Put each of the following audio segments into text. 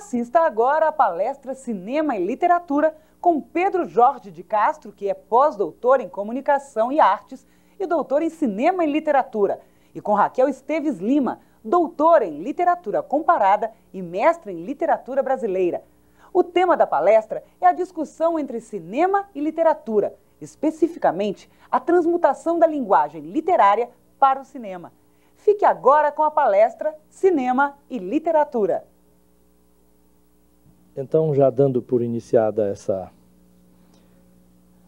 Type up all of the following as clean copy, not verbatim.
Assista agora a palestra Cinema e Literatura com Pedro Jorge de Castro, que é pós-doutor em Comunicação e Artes e doutor em Cinema e Literatura, e com Raquel Esteves Lima, doutora em Literatura Comparada e mestre em Literatura Brasileira. O tema da palestra é a discussão entre cinema e literatura, especificamente a transmutação da linguagem literária para o cinema. Fique agora com a palestra Cinema e Literatura. Então, já dando por iniciada essa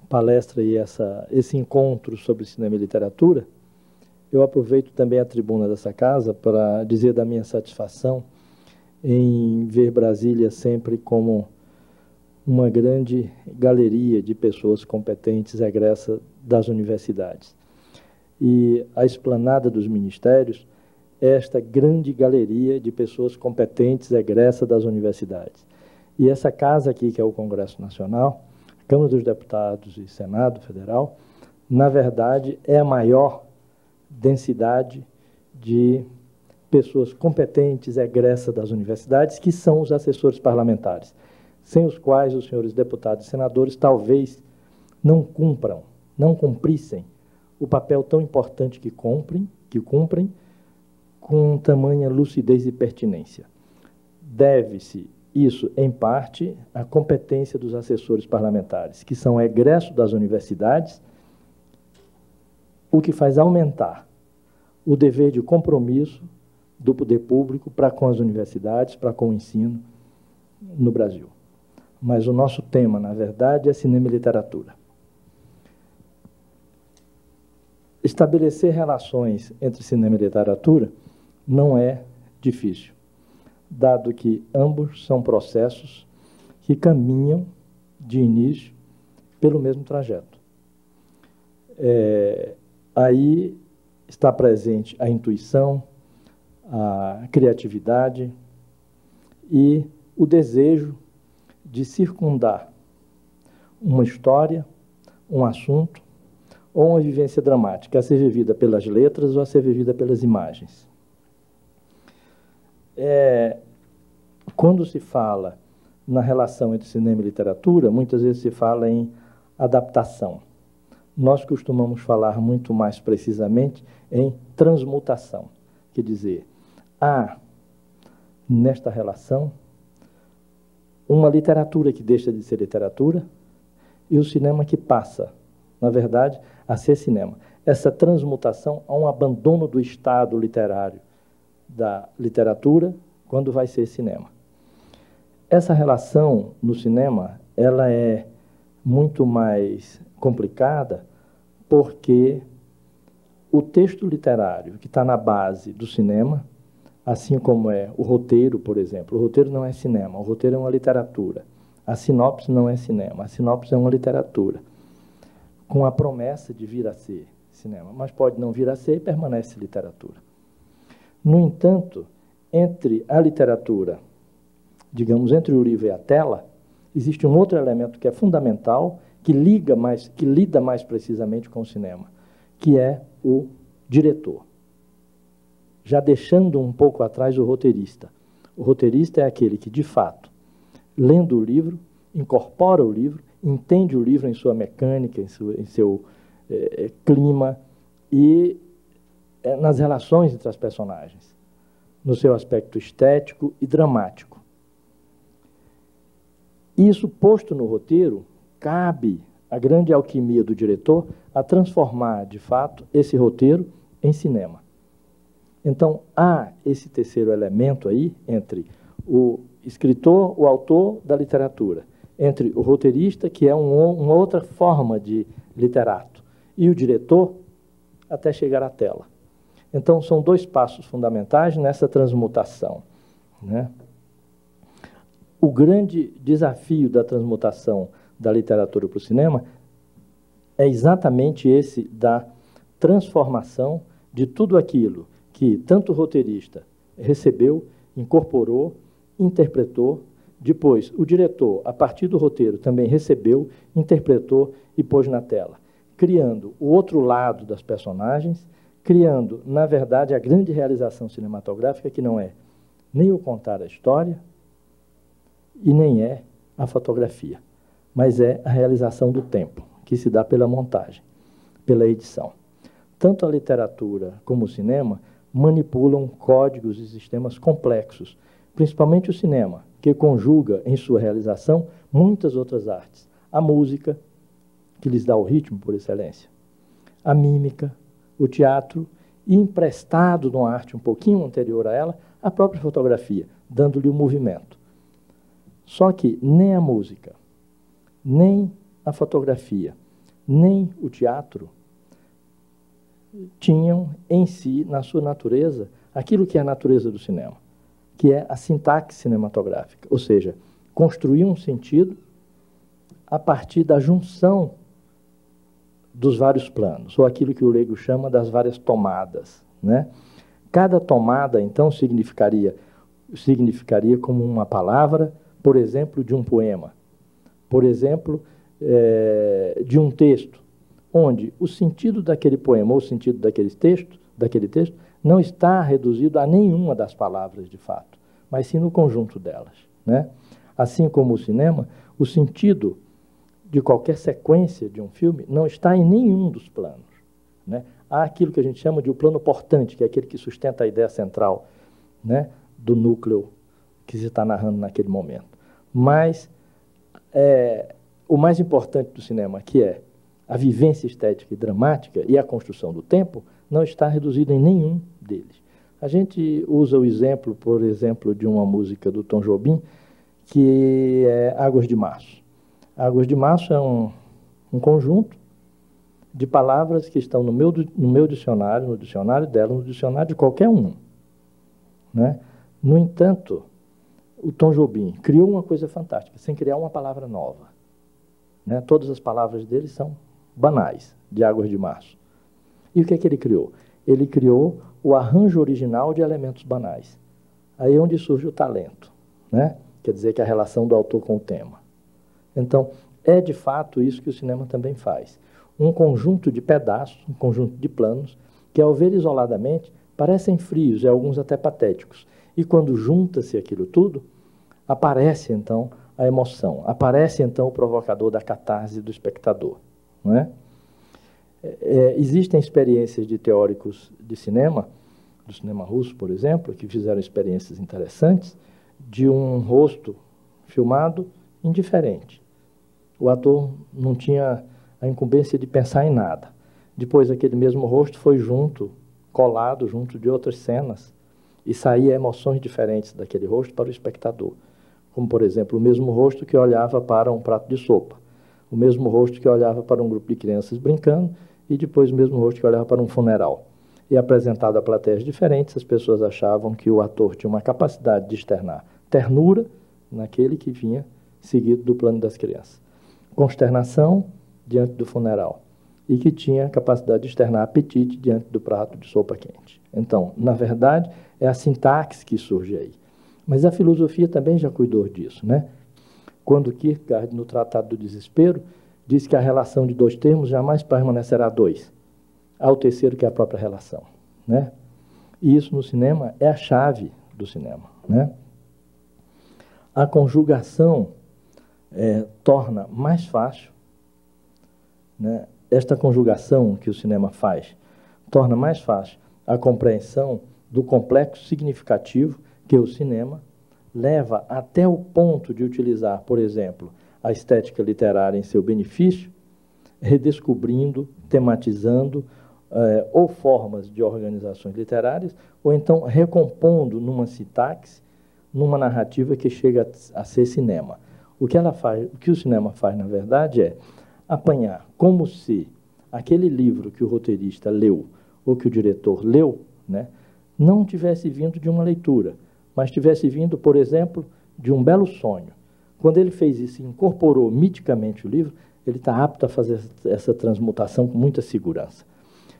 palestra e esse encontro sobre cinema e literatura, eu aproveito também a tribuna dessa casa para dizer da minha satisfação em ver Brasília sempre como uma grande galeria de pessoas competentes egressas das universidades. E a esplanada dos ministérios é esta grande galeria de pessoas competentes egressas das universidades. E essa casa aqui, que é o Congresso Nacional, Câmara dos Deputados e Senado Federal, na verdade, é a maior densidade de pessoas competentes egressas das universidades, que são os assessores parlamentares, sem os quais os senhores deputados e senadores talvez não cumprissem o papel tão importante que cumprem com tamanha lucidez e pertinência. Deve-se isso, em parte, à competência dos assessores parlamentares, que são egressos das universidades, o que faz aumentar o dever de compromisso do poder público para com as universidades, para com o ensino no Brasil. Mas o nosso tema, na verdade, é cinema e literatura. Estabelecer relações entre cinema e literatura não é difícil, dado que ambos são processos que caminham de início pelo mesmo trajeto. Aí está presente a intuição, a criatividade e o desejo de circundar uma história, um assunto ou uma vivência dramática a ser vivida pelas letras ou a ser vivida pelas imagens. Quando se fala na relação entre cinema e literatura, muitas vezes se fala em adaptação. Nós costumamos falar muito mais precisamente em transmutação, quer dizer, há nesta relação uma literatura que deixa de ser literatura e o cinema que passa, na verdade, a ser cinema. Essa transmutação há um abandono do estado literário da literatura quando vai ser cinema. Essa relação no cinema, ela é muito mais complicada porque o texto literário que está na base do cinema, assim como é o roteiro, por exemplo, o roteiro não é cinema, o roteiro é uma literatura. A sinopse não é cinema, a sinopse é uma literatura, com a promessa de vir a ser cinema, mas pode não vir a ser e permanece literatura. No entanto, entre a literatura, digamos, entre o livro e a tela, existe um outro elemento que é fundamental, que lida mais precisamente com o cinema, que é o diretor. Já deixando um pouco atrás o roteirista. O roteirista é aquele que, de fato, lendo o livro, incorpora o livro, entende o livro em sua mecânica, em seu clima e nas relações entre as personagens, no seu aspecto estético e dramático. Isso posto no roteiro, cabe à grande alquimia do diretor a transformar, de fato, esse roteiro em cinema. Então, há esse terceiro elemento aí entre o escritor, o autor da literatura, entre o roteirista, que é uma outra forma de literato, e o diretor, até chegar à tela. Então, são dois passos fundamentais nessa transmutação, né? O grande desafio da transmutação da literatura para o cinema é exatamente esse da transformação de tudo aquilo que tanto o roteirista recebeu, incorporou, interpretou, depois o diretor, a partir do roteiro, também recebeu, interpretou e pôs na tela, criando o outro lado das personagens, criando, na verdade, a grande realização cinematográfica, que não é nem o contar a história, e nem é a fotografia, mas é a realização do tempo, que se dá pela montagem, pela edição. Tanto a literatura como o cinema manipulam códigos e sistemas complexos, principalmente o cinema, que conjuga em sua realização muitas outras artes. A música, que lhes dá o ritmo por excelência, a mímica, o teatro, e emprestado de uma arte um pouquinho anterior a ela, a própria fotografia, dando-lhe o movimento. Só que nem a música, nem a fotografia, nem o teatro tinham em si, na sua natureza, aquilo que é a natureza do cinema, que é a sintaxe cinematográfica, ou seja, construir um sentido a partir da junção dos vários planos, ou aquilo que o leigo chama das várias tomadas, né? Cada tomada, então, significaria como uma palavra, por exemplo, de um poema, por exemplo, de um texto, onde o sentido daquele poema ou o sentido daquele texto não está reduzido a nenhuma das palavras de fato, mas sim no conjunto delas, né? Assim como o cinema, o sentido de qualquer sequência de um filme não está em nenhum dos planos, né? Há aquilo que a gente chama de o plano portante, que é aquele que sustenta a ideia central, né, do núcleo que se está narrando naquele momento. Mas o mais importante do cinema, que é a vivência estética e dramática e a construção do tempo, não está reduzido em nenhum deles. A gente usa o exemplo, por exemplo, de uma música do Tom Jobim, que é Águas de Março. Águas de Março é um conjunto de palavras que estão no meu dicionário, no dicionário dela, no dicionário de qualquer um, né? No entanto, o Tom Jobim criou uma coisa fantástica, sem criar uma palavra nova, né? Todas as palavras dele são banais, de Águas de Março. E o que é que ele criou? Ele criou o arranjo original de elementos banais. Aí é onde surge o talento, né? Quer dizer que a relação do autor com o tema. Então, é de fato isso que o cinema também faz. Um conjunto de pedaços, um conjunto de planos, que ao ver isoladamente, parecem frios e alguns até patéticos. E quando junta-se aquilo tudo, aparece então a emoção, aparece então o provocador da catarse do espectador, não é? Existem experiências de teóricos de cinema, do cinema russo, por exemplo, que fizeram experiências interessantes, de um rosto filmado indiferente. O ator não tinha a incumbência de pensar em nada. Depois, aquele mesmo rosto foi colado junto de outras cenas, e saía emoções diferentes daquele rosto para o espectador. Como, por exemplo, o mesmo rosto que olhava para um prato de sopa, o mesmo rosto que olhava para um grupo de crianças brincando, e depois o mesmo rosto que olhava para um funeral. E apresentado a plateias diferentes, as pessoas achavam que o ator tinha uma capacidade de externar ternura naquele que vinha seguido do plano das crianças, consternação diante do funeral, e que tinha a capacidade de externar apetite diante do prato de sopa quente. Então, na verdade, é a sintaxe que surge aí. Mas a filosofia também já cuidou disso, né? Quando Kierkegaard, no Tratado do Desespero, diz que a relação de dois termos jamais permanecerá dois. Há o terceiro, que é a própria relação, né? E isso no cinema é a chave do cinema, né? A conjugação torna mais fácil, né? Esta conjugação que o cinema faz torna mais fácil a compreensão do complexo significativo que o cinema leva até o ponto de utilizar, por exemplo, a estética literária em seu benefício, redescobrindo, tematizando ou formas de organizações literárias, ou então recompondo numa sintaxe, numa narrativa que chega a ser cinema. O que o cinema faz, na verdade, é apanhar como se aquele livro que o roteirista leu ou que o diretor leu, né, não tivesse vindo de uma leitura, mas tivesse vindo, por exemplo, de um belo sonho. Quando ele fez isso e incorporou miticamente o livro, ele está apto a fazer essa transmutação com muita segurança.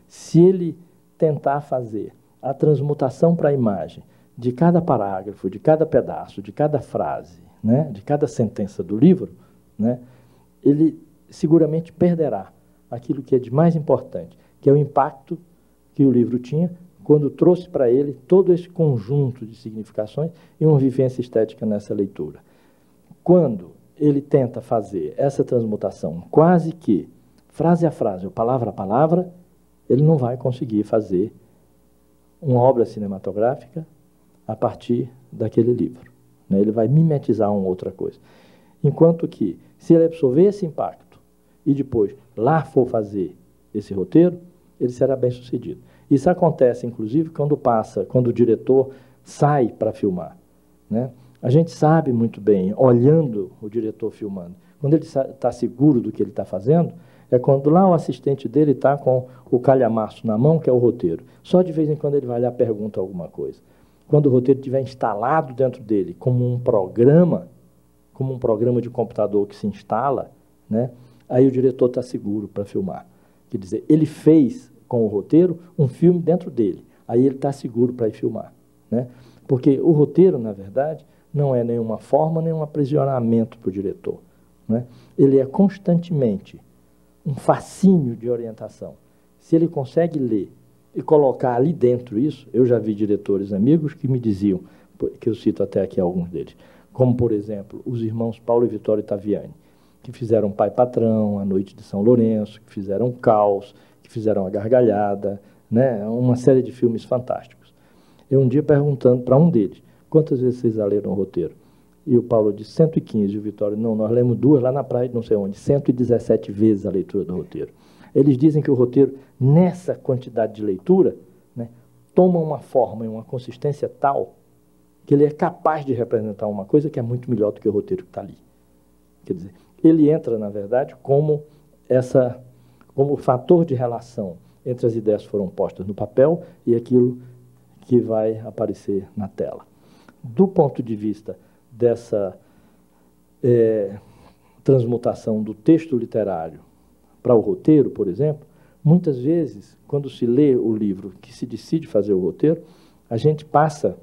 Se ele tentar fazer a transmutação para a imagem de cada parágrafo, de cada pedaço, de cada frase, né, de cada sentença do livro, né, ele seguramente perderá aquilo que é de mais importante, que é o impacto que o livro tinha quando trouxe para ele todo esse conjunto de significações e uma vivência estética nessa leitura. quando ele tenta fazer essa transmutação quase que frase a frase, ou palavra a palavra, ele não vai conseguir fazer uma obra cinematográfica a partir daquele livro, né? Ele vai mimetizar uma outra coisa. Enquanto que, se ele absorver esse impacto e depois lá for fazer esse roteiro, ele será bem sucedido. Isso acontece, inclusive, quando o diretor sai para filmar, né? A gente sabe muito bem, olhando o diretor filmando, quando ele está seguro do que ele está fazendo, é quando lá o assistente dele está com o calhamaço na mão, que é o roteiro. Só de vez em quando ele vai lá e pergunta alguma coisa. Quando o roteiro estiver instalado dentro dele como um programa de computador que se instala, né, aí o diretor está seguro para filmar. Quer dizer, ele fez com o roteiro um filme dentro dele. Aí ele está seguro para ir filmar, né? Porque o roteiro, na verdade, não é nenhuma forma, nenhum aprisionamento para o diretor, né? Ele é constantemente um fascínio de orientação. Se ele consegue ler e colocar ali dentro isso, eu já vi diretores amigos que me diziam, que eu cito até aqui alguns deles, como, por exemplo, os irmãos Paulo e Vittorio Taviani, que fizeram Pai Patrão, A Noite de São Lourenço, que fizeram Caos, que fizeram A Gargalhada, né? Uma série de filmes fantásticos. Eu um dia perguntando para um deles, quantas vezes vocês já leram o roteiro? E o Paulo disse 115, e o Vittorio, não, nós lemos 2 lá na praia, não sei onde, 117 vezes a leitura do roteiro. Eles dizem que o roteiro, nessa quantidade de leitura, né, toma uma forma e uma consistência tal que ele é capaz de representar uma coisa que é muito melhor do que o roteiro que está ali. Quer dizer, ele entra, na verdade, como o fator de relação entre as ideias que foram postas no papel e aquilo que vai aparecer na tela. Do ponto de vista dessa transmutação do texto literário para o roteiro, por exemplo, muitas vezes, quando se lê o livro que se decide fazer o roteiro, a gente passa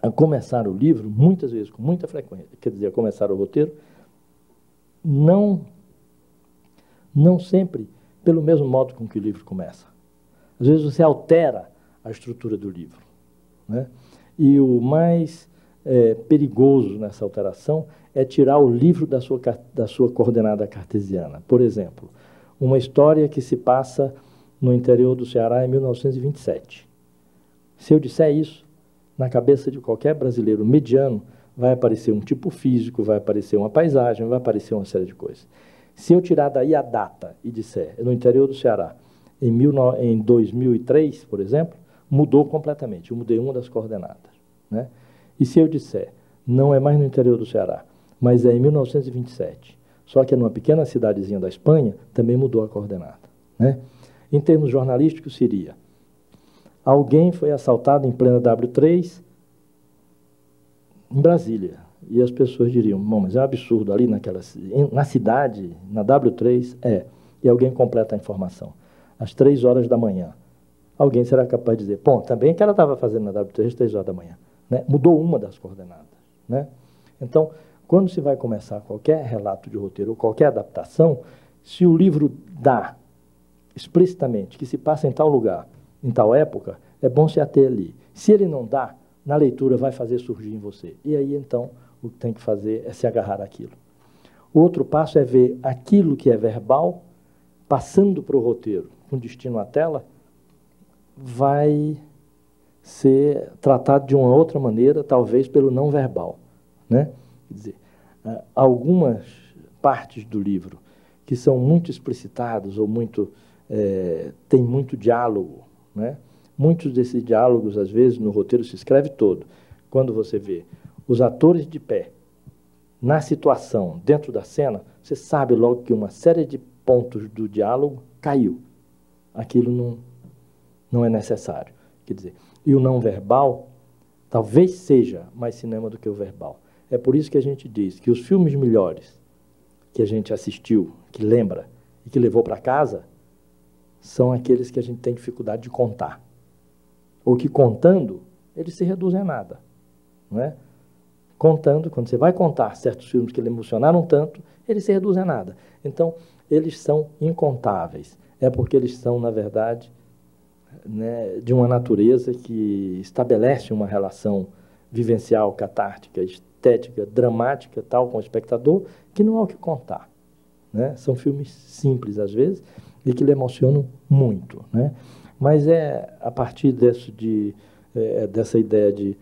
a começar o livro, muitas vezes, com muita frequência, quer dizer, a começar o roteiro, não sempre pelo mesmo modo com que o livro começa. Às vezes você altera a estrutura do livro, né? E o mais perigoso nessa alteração é tirar o livro da sua coordenada cartesiana. Por exemplo, uma história que se passa no interior do Ceará em 1927. Se eu disser isso, na cabeça de qualquer brasileiro mediano, vai aparecer um tipo físico, vai aparecer uma paisagem, vai aparecer uma série de coisas. Se eu tirar daí a data e disser, no interior do Ceará, em 2003, por exemplo, mudou completamente, eu mudei uma das coordenadas, né? E se eu disser, não é mais no interior do Ceará, mas é em 1927, só que é numa pequena cidadezinha da Espanha, também mudou a coordenada, né? Em termos jornalísticos, seria, alguém foi assaltado em plena W3 em Brasília, e as pessoas diriam, bom, mas é um absurdo ali na cidade, na W3, e alguém completa a informação, às 3 horas da manhã. Alguém será capaz de dizer, bom, também que ela estava fazendo na W3 às 3 horas da manhã, né? Mudou uma das coordenadas, né? Então, quando se vai começar qualquer relato de roteiro ou qualquer adaptação, se o livro dá explicitamente que se passa em tal lugar, em tal época, é bom se ater ali. Se ele não dá, na leitura vai fazer surgir em você. E aí, então, o que tem que fazer é se agarrar àquilo. O outro passo é ver aquilo que é verbal, passando para o roteiro, com destino à tela, vai ser tratado de uma outra maneira, talvez pelo não verbal, né? Quer dizer, algumas partes do livro que são muito explicitadas ou tem muito diálogo, né? Muitos desses diálogos, às vezes, no roteiro se escreve todo. Quando você vê os atores de pé, na situação, dentro da cena, você sabe logo que uma série de pontos do diálogo caiu. Aquilo não é necessário. Quer dizer, e o não verbal talvez seja mais cinema do que o verbal. É por isso que a gente diz que os filmes melhores que a gente assistiu, que lembra e que levou para casa, são aqueles que a gente tem dificuldade de contar. Ou que contando, eles se reduzem a nada, não é? Contando, quando você vai contar certos filmes que lhe emocionaram tanto, eles se reduzem a nada. Então, eles são incontáveis. É porque eles são, na verdade, né, de uma natureza que estabelece uma relação vivencial, catártica, estética, dramática, tal, com o espectador, que não há o que contar, né? São filmes simples, às vezes, e que lhe emocionam muito, né? Mas é a partir dessa ideia de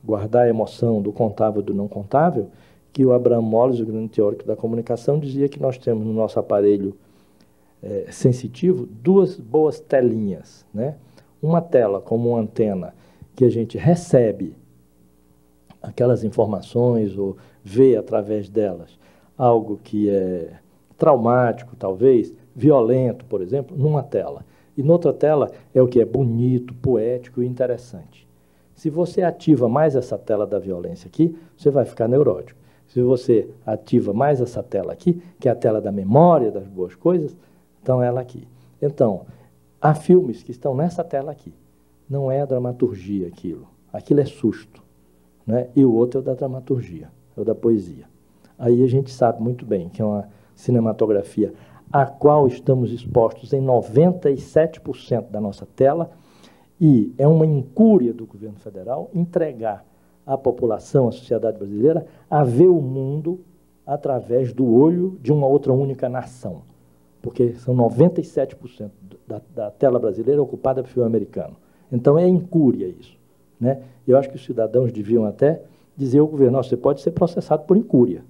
guardar a emoção do contável e do não contável, que o Abraham Moles, o grande teórico da comunicação, dizia que nós temos no nosso aparelho sensitivo duas boas telinhas, né? Uma tela como uma antena que a gente recebe aquelas informações ou vê através delas algo que é traumático, talvez, violento, por exemplo, numa tela. E noutra tela é o que é bonito, poético e interessante. Se você ativa mais essa tela da violência aqui, você vai ficar neurótico. Se você ativa mais essa tela aqui, que é a tela da memória das boas coisas, então ela aqui. Então, há filmes que estão nessa tela aqui. Não é a dramaturgia aquilo. Aquilo é susto, né? E o outro é o da dramaturgia, é o da poesia. Aí a gente sabe muito bem que é uma cinematografia a qual estamos expostos em 97% da nossa tela, e é uma incúria do governo federal entregar à população, à sociedade brasileira, a ver o mundo através do olho de uma outra única nação, porque são 97% da tela brasileira ocupada por filme americano. Então é incúria isso, né? Eu acho que os cidadãos deviam até dizer ao governo: você pode ser processado por incúria,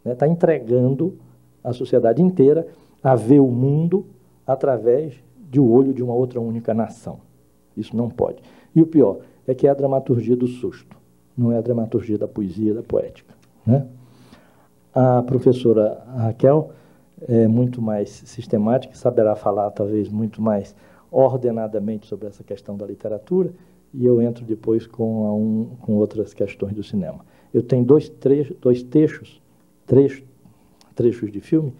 né? Está entregando a sociedade inteira a ver o mundo através do olho de uma outra única nação. Isso não pode. E o pior é que é a dramaturgia do susto, não é a dramaturgia da poesia, da poética, né? A professora Raquel é muito mais sistemática, saberá falar talvez muito mais ordenadamente sobre essa questão da literatura, e eu entro depois com outras questões do cinema. Eu tenho dois trechos de filme,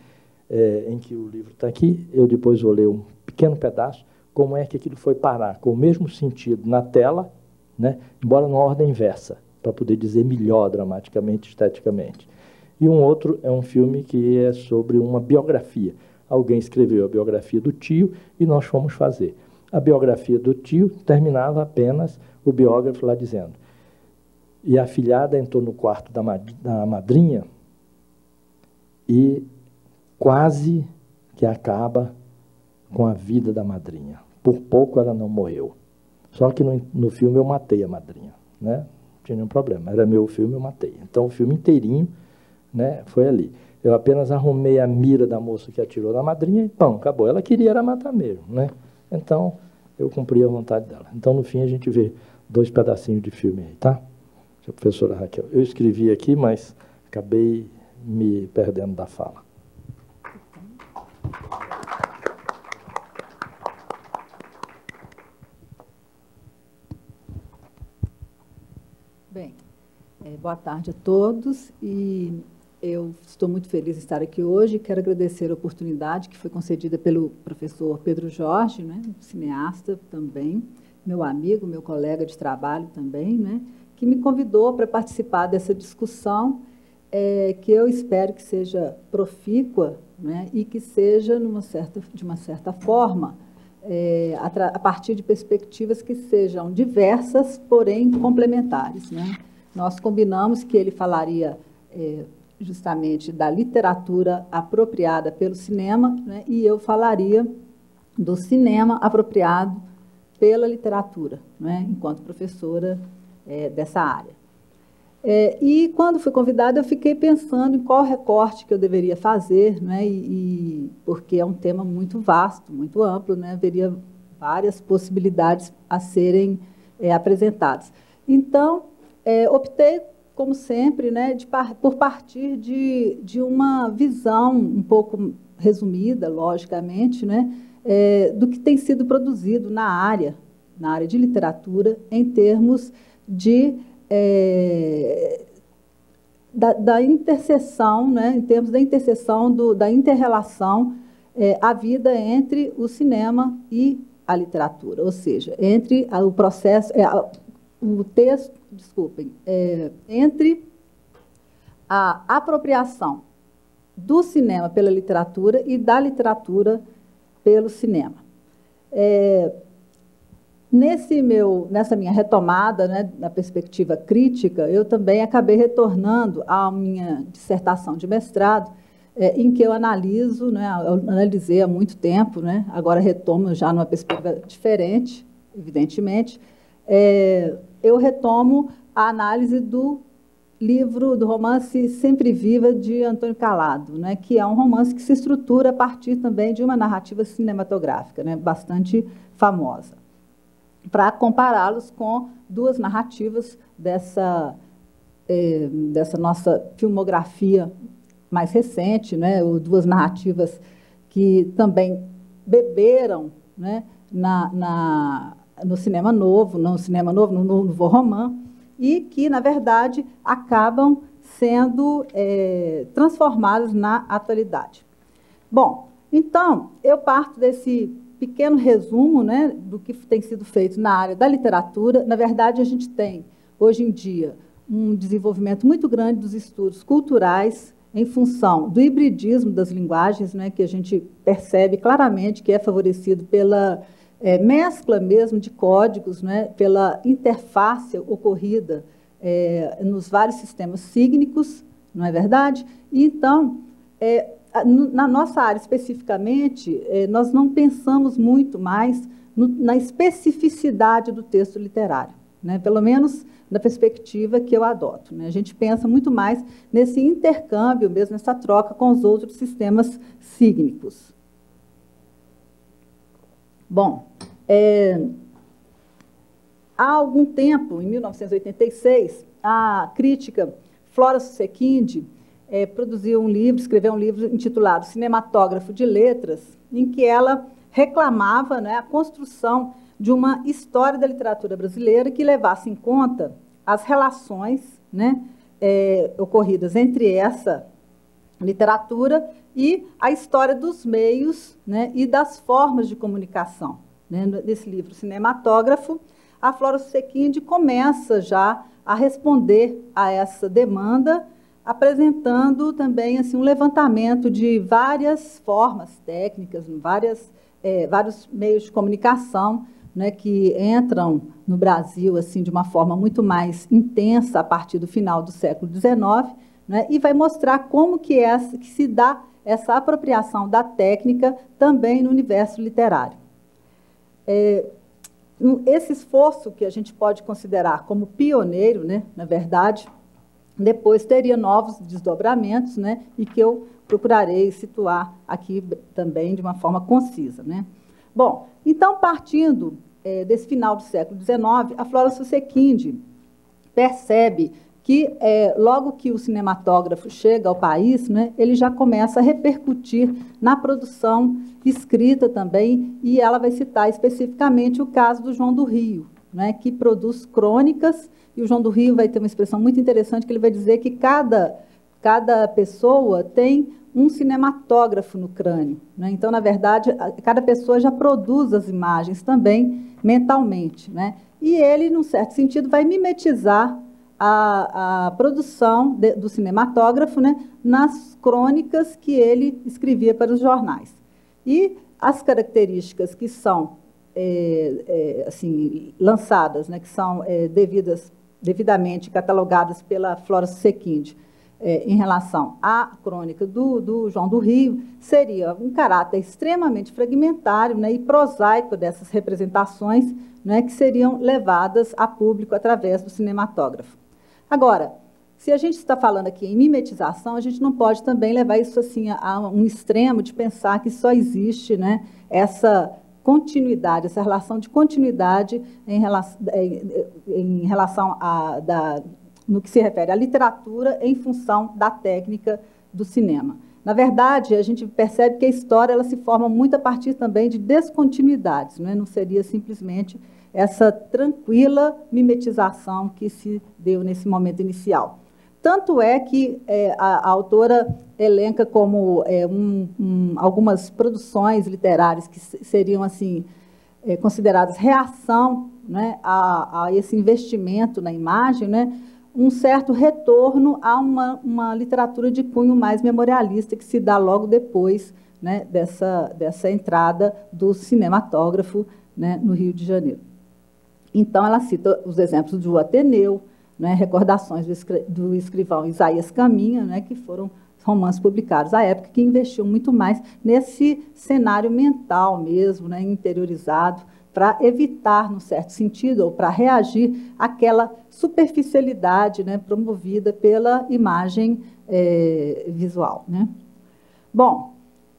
em que o livro está aqui, eu depois vou ler um pequeno pedaço, como é que aquilo foi parar, com o mesmo sentido na tela, né, embora numa ordem inversa, para poder dizer melhor dramaticamente, esteticamente. E um outro é um filme que é sobre uma biografia. Alguém escreveu a biografia do tio e nós fomos fazer. A biografia do tio terminava apenas o biógrafo lá dizendo: e a afilhada entrou no quarto da madrinha e quase que acaba com a vida da madrinha. Por pouco ela não morreu. Só que no filme eu matei a madrinha, né? Não tinha nenhum problema. Era meu filme, eu matei. Então o filme inteirinho, né, foi ali. Eu apenas arrumei a mira da moça que atirou na madrinha e pão, acabou. Ela queria era matar mesmo, né? Então eu cumpri a vontade dela. Então no fim a gente vê 2 pedacinhos de filme aí, tá? Professora Raquel, eu escrevi aqui, mas acabei me perdendo da fala. Bem, boa tarde a todos, e eu estou muito feliz de estar aqui hoje. Quero agradecer a oportunidade que foi concedida pelo professor Pedro Jorge, né, cineasta também, meu amigo, meu colega de trabalho também, né, que me convidou para participar dessa discussão, que eu espero que seja profícua, né, e que seja, de uma certa forma, a partir de perspectivas que sejam diversas, porém complementares, né? Nós combinamos que ele falaria justamente da literatura apropriada pelo cinema, né? E eu falaria do cinema apropriado pela literatura, né? Enquanto professora dessa área. E quando fui convidada, eu fiquei pensando em qual recorte que eu deveria fazer, né? Porque é um tema muito vasto, muito amplo, né? Haveria várias possibilidades a serem apresentadas. Então, optei, como sempre, né, por partir de uma visão um pouco resumida, logicamente, né, do que tem sido produzido na área de literatura, em termos de da interseção, né, em termos da interseção, da inter-relação, a vida entre o cinema e a literatura, ou seja, entre o processo, o texto, desculpem, entre a apropriação do cinema pela literatura e da literatura pelo cinema. nessa minha retomada, né, na perspectiva crítica, eu também acabei retornando à minha dissertação de mestrado, em que eu analiso, né, eu analisei há muito tempo, né, agora retomo já numa perspectiva diferente, evidentemente, eu retomo a análise do livro, do romance Sempre Viva, de Antônio Calado, né, que é um romance que se estrutura a partir também de uma narrativa cinematográfica, né, bastante famosa, para compará-los com duas narrativas dessa nossa filmografia mais recente, né, duas narrativas que também beberam, né, no cinema novo, no novo romance, e que, na verdade, acabam sendo transformadas na atualidade. Bom, então, eu parto desse pequeno resumo, né, do que tem sido feito na área da literatura. Na verdade, a gente tem, hoje em dia, um desenvolvimento muito grande dos estudos culturais em função do hibridismo das linguagens, né, que a gente percebe claramente que é favorecido pela mescla mesmo de códigos, né, pela interface ocorrida nos vários sistemas sígnicos, não é verdade? E, então, na nossa área especificamente, nós não pensamos muito mais na especificidade do texto literário, né? Pelo menos na perspectiva que eu adoto, né? A gente pensa muito mais nesse intercâmbio, mesmo nessa troca com os outros sistemas sígnicos. Bom, há algum tempo, em 1986, a crítica Flora Susequinde escreveu um livro intitulado Cinematógrafo de Letras, em que ela reclamava, né, a construção de uma história da literatura brasileira que levasse em conta as relações, né, ocorridas entre essa literatura e a história dos meios, né, e das formas de comunicação. Né? Nesse livro Cinematógrafo, a Flora Susequinde começa já a responder a essa demanda, apresentando também assim, um levantamento de várias formas técnicas, vários meios de comunicação, né, que entram no Brasil assim, de uma forma muito mais intensa a partir do final do século XIX, né, e vai mostrar como que se dá essa apropriação da técnica também no universo literário. Esse esforço que a gente pode considerar como pioneiro, né, na verdade, depois teria novos desdobramentos, né, e que eu procurarei situar aqui também de uma forma concisa, né. Bom, então, partindo desse final do século XIX, a Flora Susequinde percebe que, logo que o cinematógrafo chega ao país, né, ele já começa a repercutir na produção escrita também, e ela vai citar especificamente o caso do João do Rio, né, que produz crônicas, e o João do Rio vai ter uma expressão muito interessante, que ele vai dizer que cada pessoa tem um cinematógrafo no crânio, né? Então, na verdade, cada pessoa já produz as imagens também mentalmente, né? E ele, num certo sentido, vai mimetizar a produção do cinematógrafo, né, nas crônicas que ele escrevia para os jornais. E as características que são assim, lançadas, né, que são devidamente catalogadas pela Flora Susequinde, em relação à crônica do João do Rio, seria um caráter extremamente fragmentário, né, e prosaico dessas representações, né, que seriam levadas a público através do cinematógrafo. Agora, se a gente está falando aqui em mimetização, a gente não pode também levar isso assim a um extremo de pensar que só existe, né, essa continuidade, essa relação de continuidade em relação no que se refere à literatura em função da técnica do cinema. Na verdade, a gente percebe que a história ela se forma muito a partir também de descontinuidades, né? Não seria simplesmente essa tranquila mimetização que se deu nesse momento inicial. Tanto é que a autora elenca como algumas produções literárias que seriam assim, consideradas reação, né, a esse investimento na imagem, né, um certo retorno a uma literatura de cunho mais memorialista que se dá logo depois, né, dessa entrada do cinematógrafo, né, no Rio de Janeiro. Então, ela cita os exemplos do Ateneu, né, recordações do escrivão Isaías Caminha, né, que foram romances publicados à época, que investiam muito mais nesse cenário mental mesmo, né, interiorizado, para evitar, num certo sentido, ou para reagir àquela superficialidade, né, promovida pela imagem visual, né. Bom,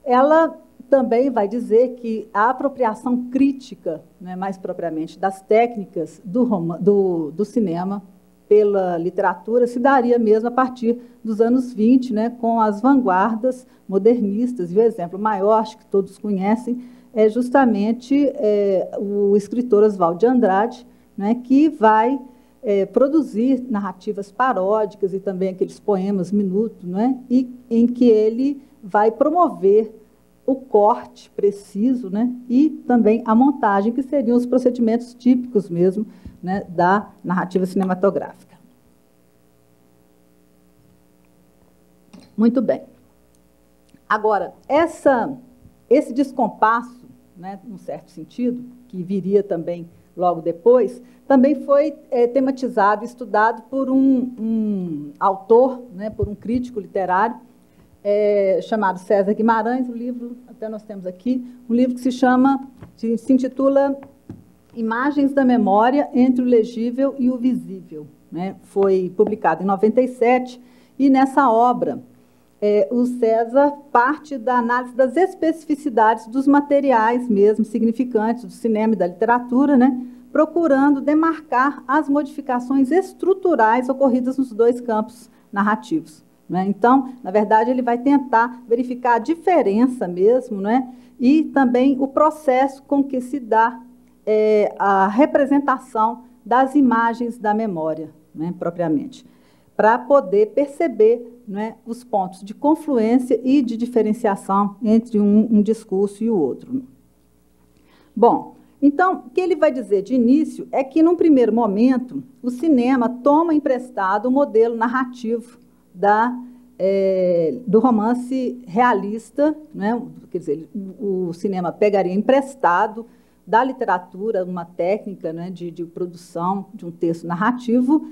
ela também vai dizer que a apropriação crítica, né, mais propriamente, das técnicas do cinema pela literatura se daria mesmo a partir dos anos 20, né, com as vanguardas modernistas. E o exemplo maior, acho que todos conhecem, é justamente o escritor Oswald de Andrade, né, que vai produzir narrativas paródicas e também aqueles poemas minuto, né, e em que ele vai promover o corte preciso, né, e também a montagem, que seriam os procedimentos típicos mesmo, né, da narrativa cinematográfica. Muito bem. Agora, esse descompasso, né, num certo sentido, que viria também logo depois, também foi tematizado e estudado por um autor, né, por um crítico literário, chamado César Guimarães. O livro, até nós temos aqui, um livro que se intitula Imagens da Memória entre o Legível e o Visível, né? Foi publicado em 97, e nessa obra o César parte da análise das especificidades dos materiais mesmo significantes do cinema e da literatura, né? Procurando demarcar as modificações estruturais ocorridas nos dois campos narrativos, né? Então, na verdade, ele vai tentar verificar a diferença mesmo, né? E também o processo com que se dá a representação das imagens da memória, né, propriamente, para poder perceber, né, os pontos de confluência e de diferenciação entre um discurso e o outro. Bom, então, o que ele vai dizer de início é que, num primeiro momento, o cinema toma emprestado o modelo narrativo do romance realista, né? Quer dizer, o cinema pegaria emprestado da literatura uma técnica, né, de produção de um texto narrativo,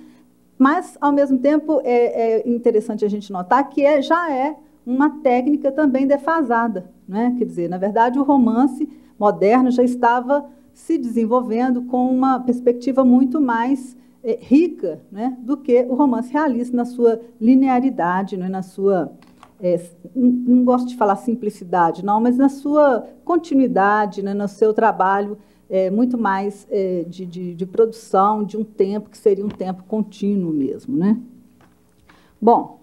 mas, ao mesmo tempo, é interessante a gente notar que já é uma técnica também defasada, né? Quer dizer, na verdade, o romance moderno já estava se desenvolvendo com uma perspectiva muito mais rica, né, do que o romance realista na sua linearidade, né, na sua, não gosto de falar simplicidade, não, mas na sua continuidade, né, no seu trabalho muito mais de produção de um tempo que seria um tempo contínuo mesmo, né? Bom,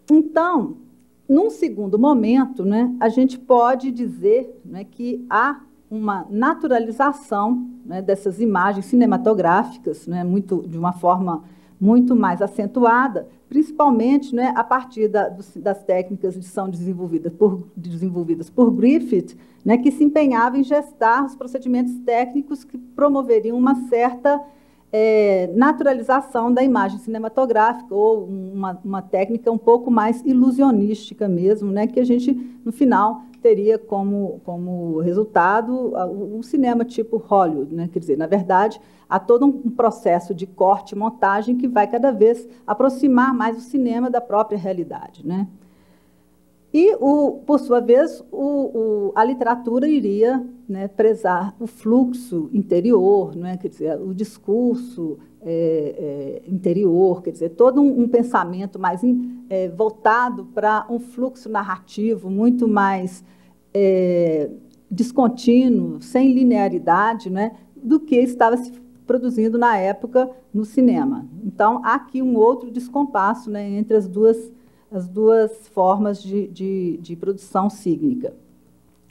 então, num segundo momento, né, a gente pode dizer, né, que há uma naturalização, né, dessas imagens cinematográficas, né, de uma forma muito mais acentuada, principalmente, né, a partir das técnicas que são desenvolvidas por Griffith, né, que se empenhava em gestar os procedimentos técnicos que promoveriam uma certa naturalização da imagem cinematográfica, ou uma técnica um pouco mais ilusionística mesmo, né, que a gente, no final, teria como resultado um cinema tipo Hollywood, né? Quer dizer, na verdade, há todo um processo de corte e montagem que vai cada vez aproximar mais o cinema da própria realidade, né? E, por sua vez, a literatura iria, né, prezar o fluxo interior, né? Quer dizer, o discurso interior, quer dizer, todo um pensamento mais voltado para um fluxo narrativo muito mais descontínuo, sem linearidade, né, do que estava se produzindo na época no cinema. Então, há aqui um outro descompasso, né, entre as duas formas de produção cígnica.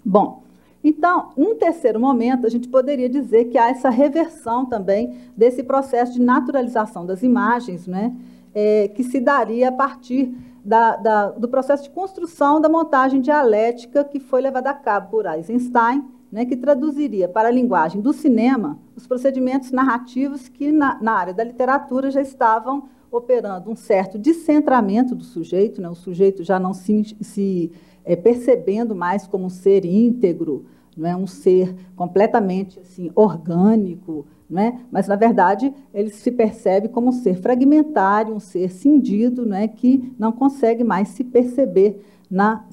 Bom, então, num terceiro momento, a gente poderia dizer que há essa reversão também desse processo de naturalização das imagens, né, que se daria a partir do processo de construção da montagem dialética que foi levada a cabo por Eisenstein, né, que traduziria para a linguagem do cinema os procedimentos narrativos que, na área da literatura, já estavam operando um certo descentramento do sujeito, né, o sujeito já não se percebendo mais como um ser íntegro, não é um ser completamente assim, orgânico, não é? Mas, na verdade, ele se percebe como um ser fragmentário, um ser cindido, não é? Que não consegue mais se perceber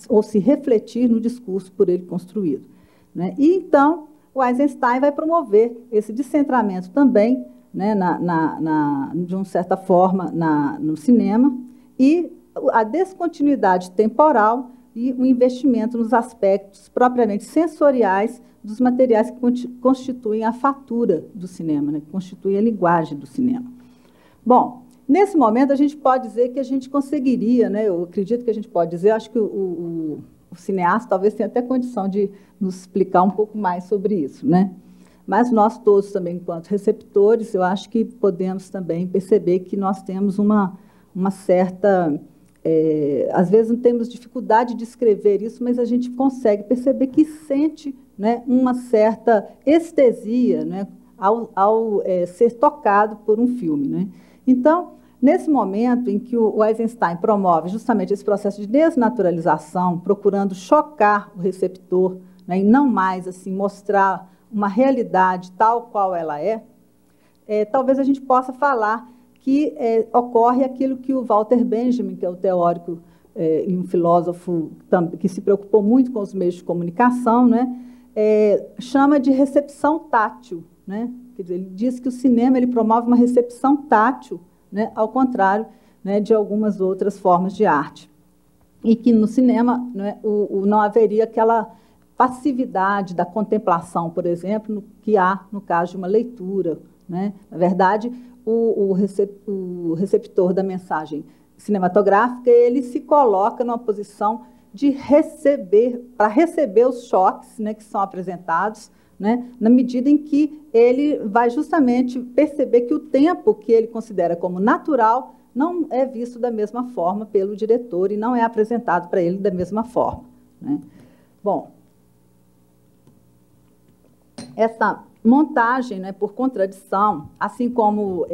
ou se refletir no discurso por ele construído. Né? E, então, o Eisenstein vai promover esse descentramento também, né, de uma certa forma, no cinema, e a descontinuidade temporal e o investimento nos aspectos propriamente sensoriais dos materiais que constituem a fatura do cinema, né, que constituem a linguagem do cinema. Bom, nesse momento a gente pode dizer que a gente conseguiria, né, eu acredito que a gente pode dizer, acho que o cineasta talvez tenha até condição de nos explicar um pouco mais sobre isso, né? Mas nós todos também, enquanto receptores, eu acho que podemos também perceber que nós temos uma certa... às vezes não temos dificuldade de escrever isso, mas a gente consegue perceber que sente, né, uma certa estesia, né, ao ser tocado por um filme. Né? Então, nesse momento em que o Eisenstein promove justamente esse processo de desnaturalização, procurando chocar o receptor, né, e não mais assim, mostrar uma realidade tal qual ela talvez a gente possa falar que ocorre aquilo que o Walter Benjamin, que é o teórico e um filósofo que se preocupou muito com os meios de comunicação, né, chama de recepção tátil. Né? Quer dizer, ele diz que o cinema ele promove uma recepção tátil, né, ao contrário, né, de algumas outras formas de arte. E que no cinema, né, não haveria aquela passividade da contemplação, por exemplo, que há no caso de uma leitura. Né? Na verdade, o receptor da mensagem cinematográfica, ele se coloca numa posição de receber, para receber os choques, né, que são apresentados, né, na medida em que ele vai justamente perceber que o tempo que ele considera como natural não é visto da mesma forma pelo diretor e não é apresentado para ele da mesma forma. Né? Bom, essa montagem, né, por contradição, assim como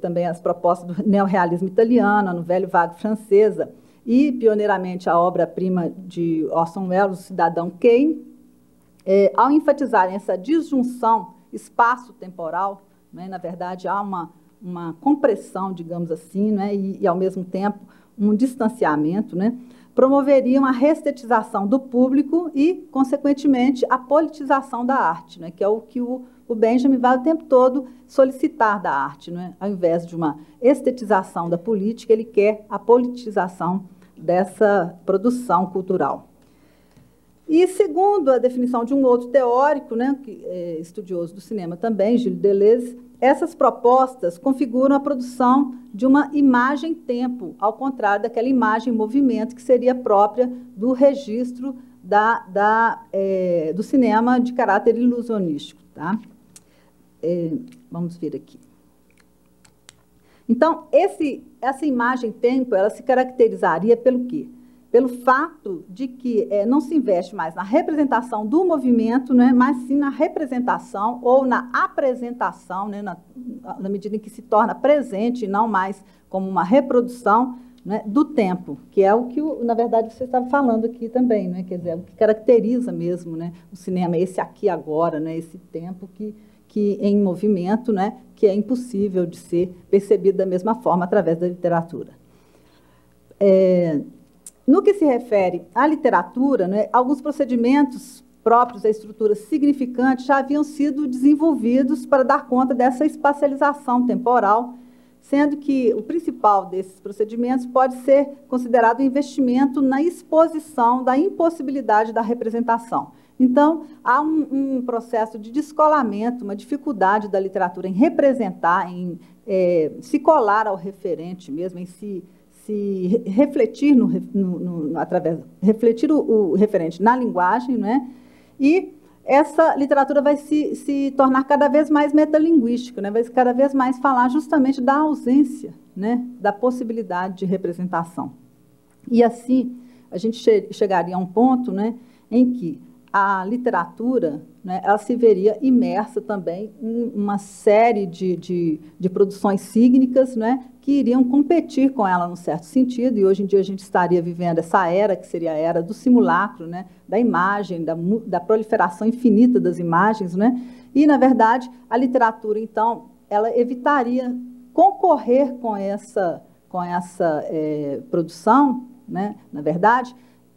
também as propostas do neorrealismo italiano, a novela vague francesa e, pioneiramente, a obra-prima de Orson Welles, O Cidadão Kane, ao enfatizarem essa disjunção espaço-temporal, né, na verdade, há uma compressão, digamos assim, né, e, ao mesmo tempo, um distanciamento, né, promoveriam a restetização do público e, consequentemente, a politização da arte, né, que é o que o Benjamin vai o tempo todo solicitar da arte. Né? Ao invés de uma estetização da política, ele quer a politização dessa produção cultural. E, segundo a definição de um outro teórico, né, que é estudioso do cinema também, Gilles Deleuze, essas propostas configuram a produção de uma imagem-tempo, ao contrário daquela imagem-movimento que seria própria do registro do cinema de caráter ilusionístico. Tá? Vamos ver aqui. Então, essa imagem-tempo, ela se caracterizaria pelo quê? Pelo fato de que não se investe mais na representação do movimento, né, mas sim na representação ou na apresentação, né, na medida em que se torna presente e não mais como uma reprodução, né, do tempo, que é o que, na verdade, você estava falando aqui também, né, quer dizer, é o que caracteriza mesmo, né, o cinema, esse aqui agora, né, esse tempo que em movimento, né, que é impossível de ser percebido da mesma forma através da literatura. No que se refere à literatura, né, alguns procedimentos próprios da estrutura significante já haviam sido desenvolvidos para dar conta dessa espacialização temporal, sendo que o principal desses procedimentos pode ser considerado o investimento na exposição da impossibilidade da representação. Então, há um processo de descolamento, uma dificuldade da literatura em representar, em se colar ao referente mesmo, em se refletir refletir o referente na linguagem, né? E essa literatura vai se tornar cada vez mais metalinguística, né? Vai cada vez mais falar justamente da ausência, né, da possibilidade de representação. E assim, a gente chegaria a um ponto, né, em que a literatura, né, ela se veria imersa também em uma série de produções cígnicas, né, que iriam competir com ela num certo sentido, e hoje em dia a gente estaria vivendo essa era, que seria a era do simulacro, né, da imagem, da proliferação infinita das imagens, né, e, na verdade, a literatura, então, ela evitaria concorrer com essa produção, né, na verdade,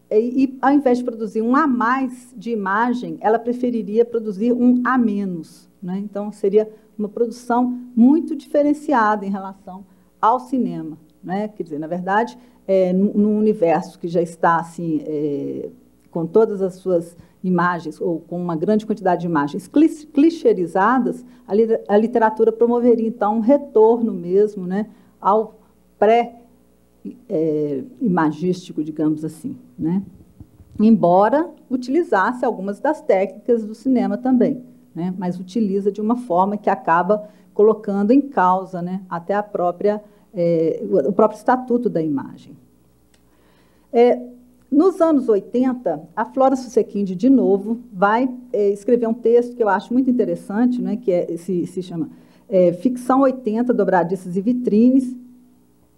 e ao invés de produzir um a mais de imagem, ela preferiria produzir um a menos, né, então seria uma produção muito diferenciada em relação ao cinema, né? Quer dizer, na verdade, num universo que já está assim, com todas as suas imagens, ou com uma grande quantidade de imagens clichêrizadas, a literatura promoveria, então, um retorno mesmo, né, ao pré-imagístico, digamos assim, né? Embora utilizasse algumas das técnicas do cinema também, né? Mas utiliza de uma forma que acaba colocando em causa, né, até o próprio estatuto da imagem. Nos anos 80, a Flora Susequinde, de novo, vai escrever um texto que eu acho muito interessante, né, que se chama Ficção 80, Dobradiças e Vitrines,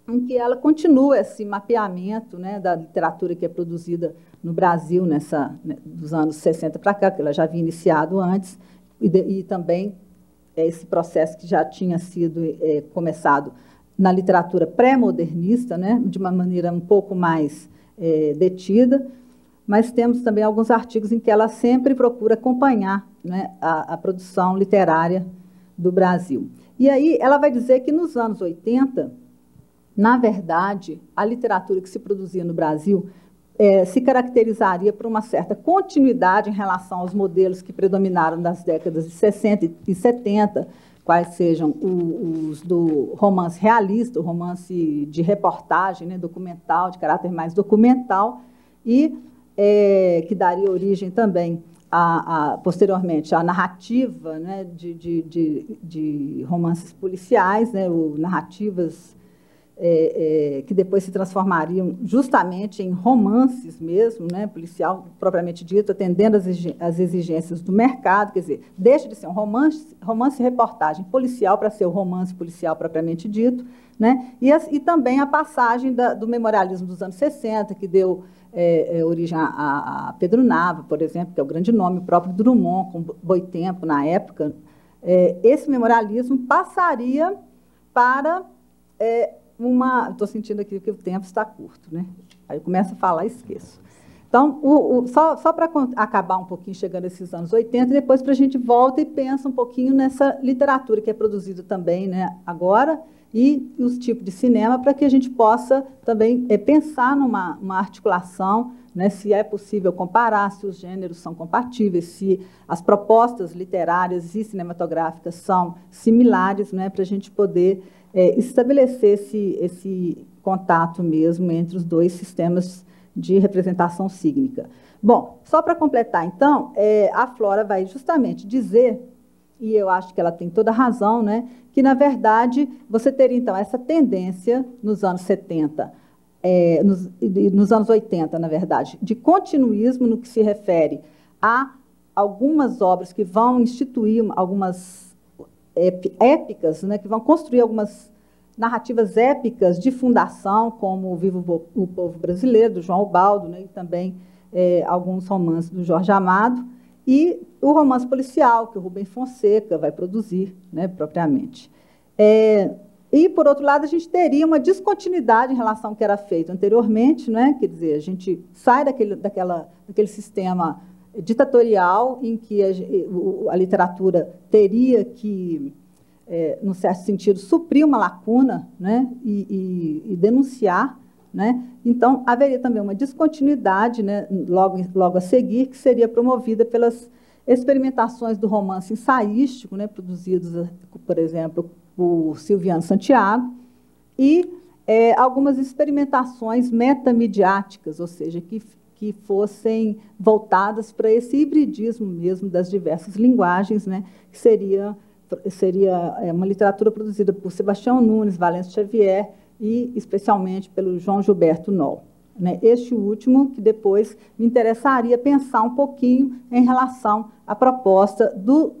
em que ela continua esse mapeamento, né, da literatura que é produzida no Brasil dos anos 60 para cá, que ela já havia iniciado antes, e também esse processo que já tinha sido começado na literatura pré-modernista, né, de uma maneira um pouco mais detida, mas temos também alguns artigos em que ela sempre procura acompanhar, né, a produção literária do Brasil. E aí ela vai dizer que nos anos 80, na verdade, a literatura que se produzia no Brasil se caracterizaria por uma certa continuidade em relação aos modelos que predominaram nas décadas de 60 e 70, quais sejam os do romance realista, o romance de reportagem, né, documental, de caráter mais documental, e que daria origem também, posteriormente, à narrativa, né, de romances policiais, né, narrativas que depois se transformariam justamente em romances mesmo, né, policial propriamente dito, atendendo às exigências do mercado, quer dizer, deixa de ser um romance-reportagem policial para ser o romance policial propriamente dito, né, e também a passagem do memorialismo dos anos 60, que deu origem a Pedro Nava, por exemplo, que é o grande nome, o próprio Drummond, com Boitempo na época. Esse memorialismo passaria para estou sentindo aqui que o tempo está curto, né? Aí eu começo a falar e esqueço. Então, só para acabar um pouquinho, chegando a esses anos 80, depois para a gente volta e pensa um pouquinho nessa literatura que é produzida também, né, agora, e os tipos de cinema, para que a gente possa também pensar numa articulação, né, se é possível comparar, se os gêneros são compatíveis, se as propostas literárias e cinematográficas são similares, né, para a gente poder estabelecer esse contato mesmo entre os dois sistemas de representação cígnica. Bom, só para completar, então, a Flora vai justamente dizer, e eu acho que ela tem toda a razão, né, que, na verdade, você teria, então, essa tendência nos anos 70, nos anos 80, na verdade, de continuismo no que se refere a algumas obras que vão instituir algumas épicas, né, que vão construir algumas narrativas épicas de fundação, como Viva o Povo Brasileiro, do João Ubaldo, né, e também alguns romances do Jorge Amado, e o romance policial, que o Rubem Fonseca vai produzir, né, propriamente. E, por outro lado, a gente teria uma descontinuidade em relação ao que era feito anteriormente, né, quer dizer, a gente sai daquele sistema ditatorial em que a literatura teria que, num certo sentido, suprir uma lacuna, né, e denunciar, né? Então, haveria também uma descontinuidade, né, logo a seguir, que seria promovida pelas experimentações do romance ensaístico, né, produzidos, por exemplo, por Silviano Santiago, e algumas experimentações metamediáticas, ou seja, que fossem voltadas para esse hibridismo mesmo das diversas linguagens, né, que seria uma literatura produzida por Sebastião Nunes, Valêncio Xavier e, especialmente, pelo João Gilberto Noll, né? Este último que depois me interessaria pensar um pouquinho em relação à proposta do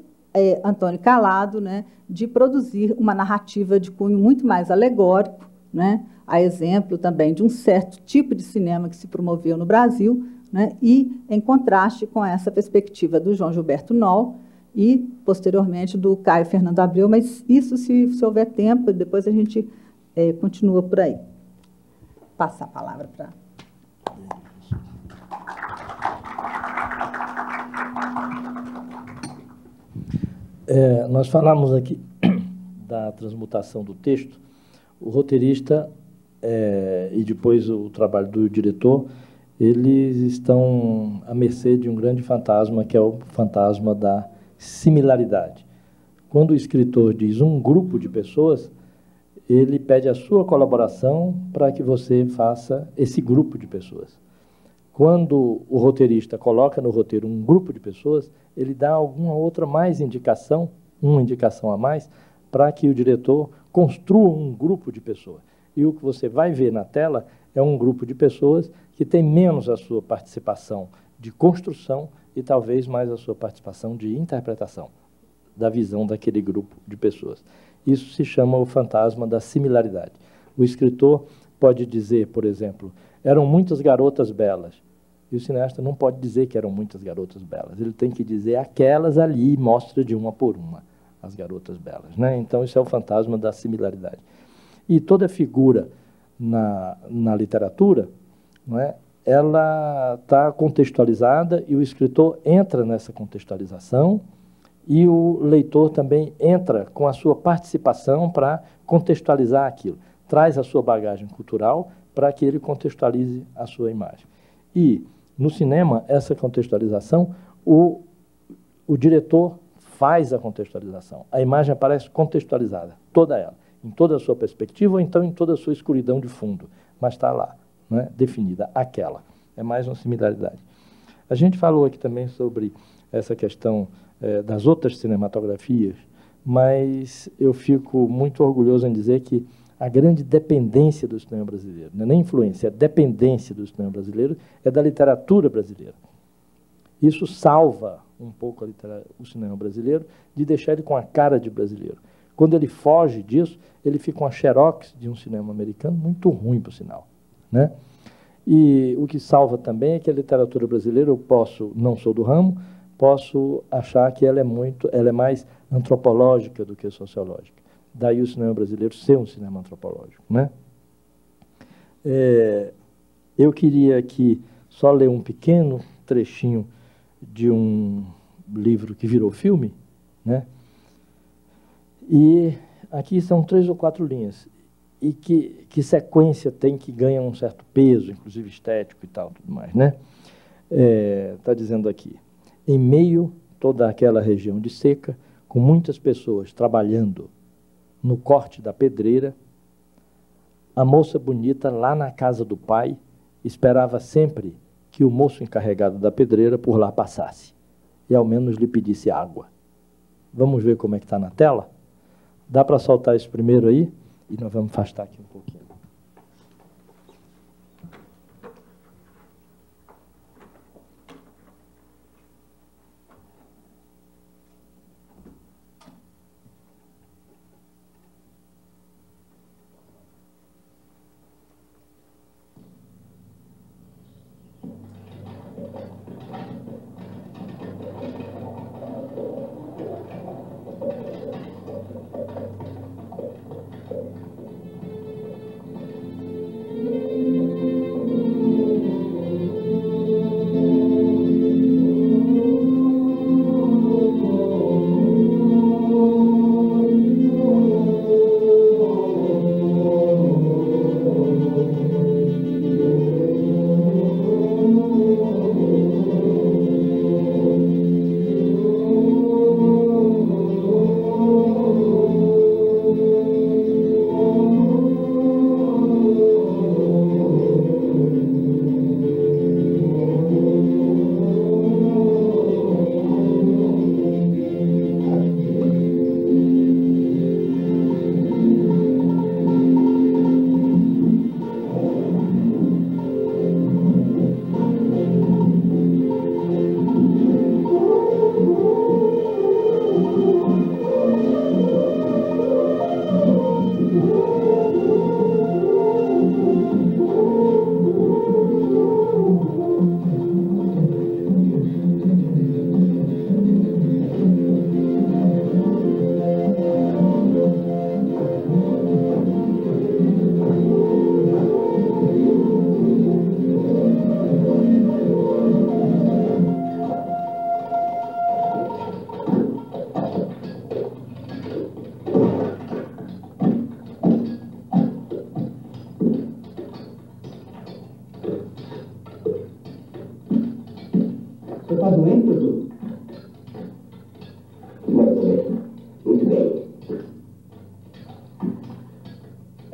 Antônio Calado, né, de produzir uma narrativa de cunho muito mais alegórico, né, a exemplo também de um certo tipo de cinema que se promoveu no Brasil, né, e em contraste com essa perspectiva do João Gilberto Noll e, posteriormente, do Caio Fernando Abreu, mas isso, se houver tempo, depois a gente continua por aí. Passar a palavra para... Nós falamos aqui da transmutação do texto. O roteirista e depois o trabalho do diretor, eles estão à mercê de um grande fantasma, que é o fantasma da similaridade. Quando o escritor diz um grupo de pessoas, ele pede a sua colaboração para que você faça esse grupo de pessoas. Quando o roteirista coloca no roteiro um grupo de pessoas, ele dá alguma outra mais indicação, uma indicação a mais, para que o diretor construa um grupo de pessoas. E o que você vai ver na tela é um grupo de pessoas que tem menos a sua participação de construção e talvez mais a sua participação de interpretação da visão daquele grupo de pessoas. Isso se chama o fantasma da similaridade. O escritor pode dizer, por exemplo, eram muitas garotas belas. E o cineasta não pode dizer que eram muitas garotas belas. Ele tem que dizer aquelas ali, e mostra de uma por uma as garotas belas, né? Então, isso é o fantasma da similaridade. E toda figura na literatura, não é, ela está contextualizada e o escritor entra nessa contextualização e o leitor também entra com a sua participação para contextualizar aquilo. Traz a sua bagagem cultural para que ele contextualize a sua imagem. E, no cinema, essa contextualização, o diretor faz a contextualização. A imagem aparece contextualizada, toda ela, em toda a sua perspectiva ou então em toda a sua escuridão de fundo, mas está lá, né, definida, aquela. É mais uma similaridade. A gente falou aqui também sobre essa questão das outras cinematografias, mas eu fico muito orgulhoso em dizer que a grande dependência do cinema brasileiro, não é nem influência, é dependência do cinema brasileiro, é da literatura brasileira. Isso salva um pouco o cinema brasileiro de deixar ele com a cara de brasileiro. Quando ele foge disso, ele fica uma xerox de um cinema americano muito ruim, por sinal, né? E o que salva também é que a literatura brasileira, não sou do ramo, posso achar que ela é mais antropológica do que sociológica. Daí o cinema brasileiro ser um cinema antropológico, né? Eu queria aqui só ler um pequeno trechinho de um livro que virou filme, né? E aqui são 3 ou 4 linhas. E que sequência tem que ganha um certo peso, inclusive estético e tal, tudo mais, né? Está dizendo aqui, em meio toda aquela região de seca, com muitas pessoas trabalhando no corte da pedreira, a moça bonita lá na casa do pai esperava sempre que o moço encarregado da pedreira por lá passasse e ao menos lhe pedisse água. Vamos ver como é que está na tela? Dá para soltar esse primeiro aí? E nós vamos afastar aqui um pouquinho.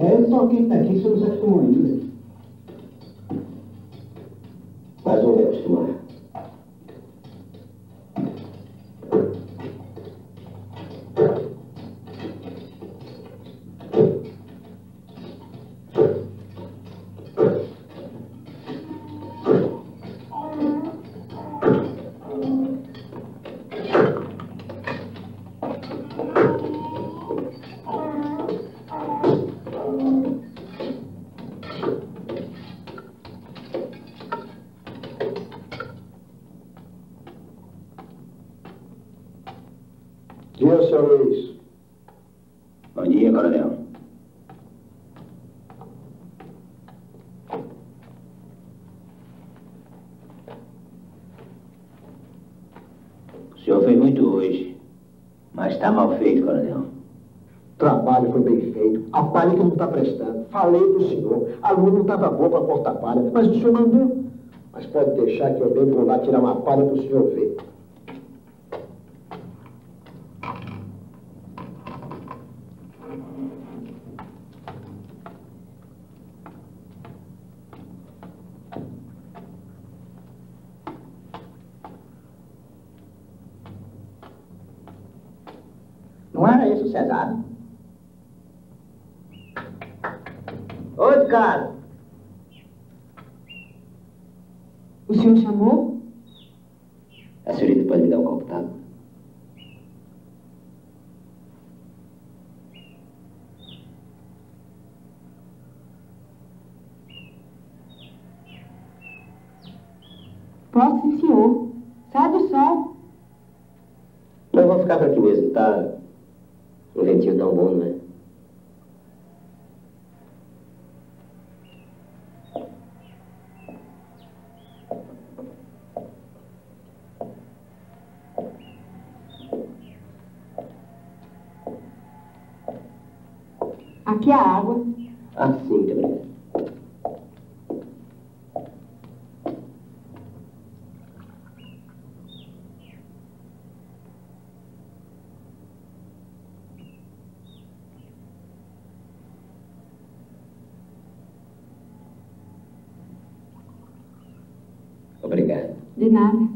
É só quem está aqui, você não se acostumou ainda. Mas vou me acostumar. Dia, seu Luiz. Bom dia, coronel. O senhor fez muito hoje, mas está mal feito, coronel. O trabalho foi bem feito. A palha que não está prestando. Falei para o senhor. A lua não estava boa para cortar palha, mas o senhor mandou. Mas pode deixar que eu devo lá tirar uma palha para o senhor ver. Não era isso, Cesar? Oi, cara. O senhor chamou? A senhorita pode me dar um copo d'água? Posso, sim, senhor. Sai do sol. Não, vou ficar por aqui mesmo, tá? Um ventinho tão bom, não é? Aqui é a água. Ah, sim, muito obrigado. Obrigado. De nada.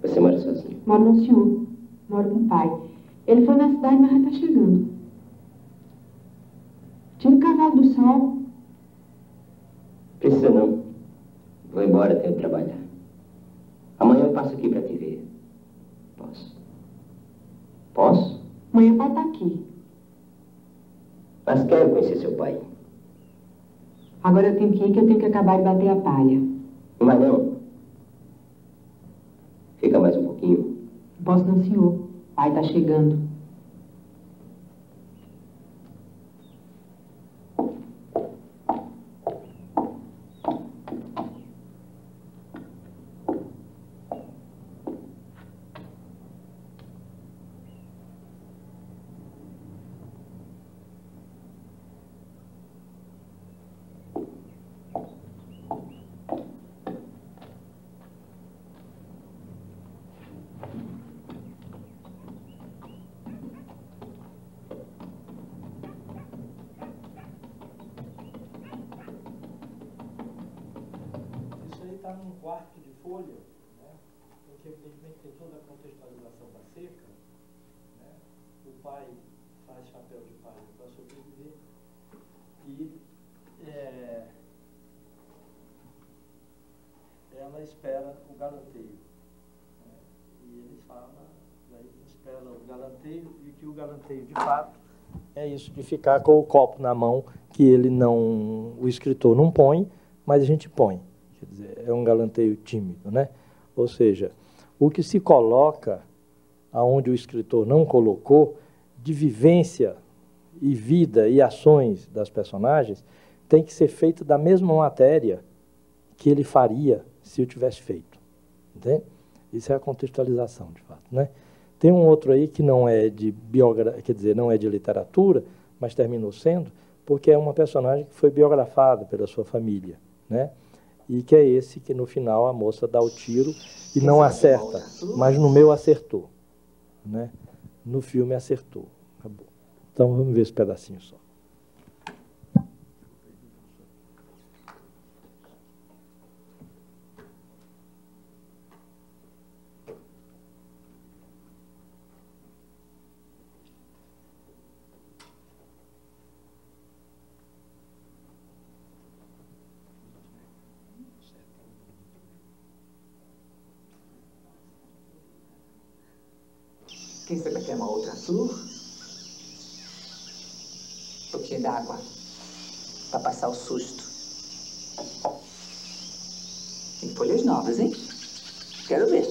Você mora sozinho? Moro no senhor. Moro com o pai. Ele foi na cidade, mas já está chegando. Tira o cavalo do sol. Precisa não. Vou embora, tenho que trabalhar. Amanhã eu passo aqui para te ver. Posso? Posso? Amanhã pode estar aqui. Mas quero conhecer seu pai. Agora eu tenho que ir, que eu tenho que acabar de bater a palha. Não vai não? Fica mais um pouquinho. Não posso não, senhor. O pai está chegando. Está num quarto de folha, né? Porque evidentemente tem toda a contextualização da seca, né? O pai faz chapéu de palha para sobreviver e ela espera o galanteio, né? E ele fala, daí espera o galanteio, e que o galanteio de fato é isso de ficar com o copo na mão, que ele não, o escritor não põe, mas a gente põe. Quer dizer, é um galanteio tímido, né? Ou seja, o que se coloca aonde o escritor não colocou, de vivência e vida e ações das personagens, tem que ser feito da mesma matéria que ele faria se o tivesse feito. Entende? Isso é a contextualização, de fato, né? Tem um outro aí que não é de quer dizer, não é de literatura, mas terminou sendo, porque é uma personagem que foi biografada pela sua família, né? e que é esse que no final a moça dá o tiro e não acerta, mas no meu acertou, né? No filme acertou. Acabou. Então vamos ver esse pedacinho só. Quem sabe quer uma outra flor? Um pouquinho d'água para passar o susto. Tem folhas novas, hein? Quero ver.